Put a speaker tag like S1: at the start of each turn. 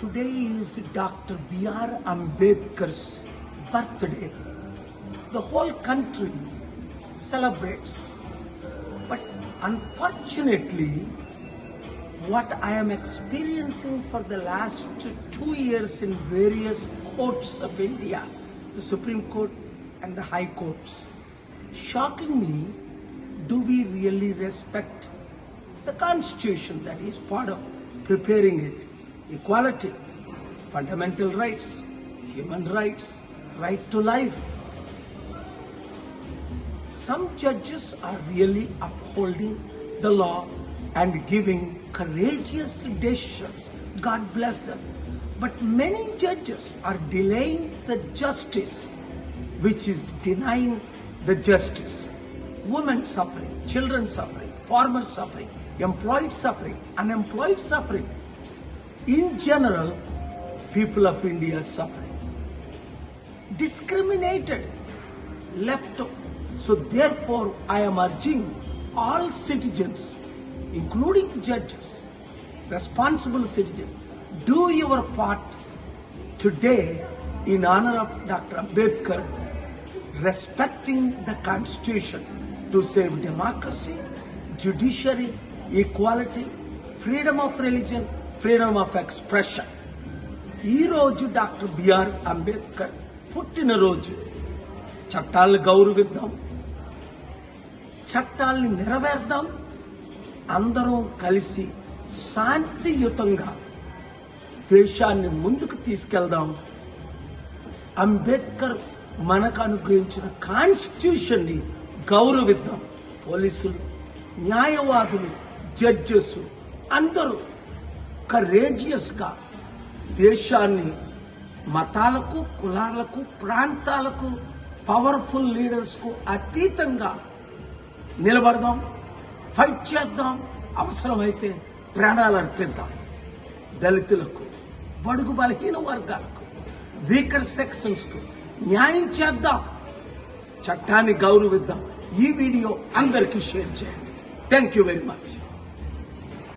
S1: Today is Dr. B.R. Ambedkar's birthday. The whole country celebrates. But unfortunately, what I am experiencing for the last 2 years in various courts of India, the Supreme Court and the High Courts, shockingly, do we really respect the Constitution that is part of preparing it? Equality, fundamental rights, human rights, right to life. Some judges are really upholding the law and giving courageous decisions. God bless them. But many judges are delaying the justice, which is denying the justice. Women suffering, children suffering, farmers suffering, employed suffering, unemployed suffering. In general, people of India suffering. Discriminated, left. So therefore, I am urging all citizens, including judges, responsible citizens, do your part today in honor of Dr. Ambedkar, respecting the Constitution to save democracy, judiciary, equality, freedom of religion, freedom of expression. ఈ రోజు doctor BR Ambedkar పుట్టినరోజు. చట్టాలను గౌరవిద్దాం, చట్టాలని నెరవేర్దాం, అందరం కలిసి శాంతియుతంగా దేశాన్ని ముందుకు తీసుకెళ్దాం. అంబేద్కర్ మనకు అనుగ్రహించిన కాన్స్టిట్యూషన్ ని గౌరవిద్దాం. పోలీసులు, న్యాయవాదులు, జడ్జెస్ అందరూ కరేజియస్ గా దేశాన్ని మతాలకు, కులాలకు, ప్రాంతాలకు, పవర్ఫుల్ లీడర్స్ కు అతీతంగా నిలబడదాం, ఫైట్ చేద్దాం, అవసరమైతే ప్రాణాలు అర్పిద్దాం. దళితులకు, బడుగు బలహీన వర్గాలకు, వీకర్ సెక్షన్స్ కు న్యాయం చేద్దాం, చట్టాన్ని గౌరవిద్దాం. ఈ వీడియో అందరికీ షేర్ చేయండి. Thank you very much.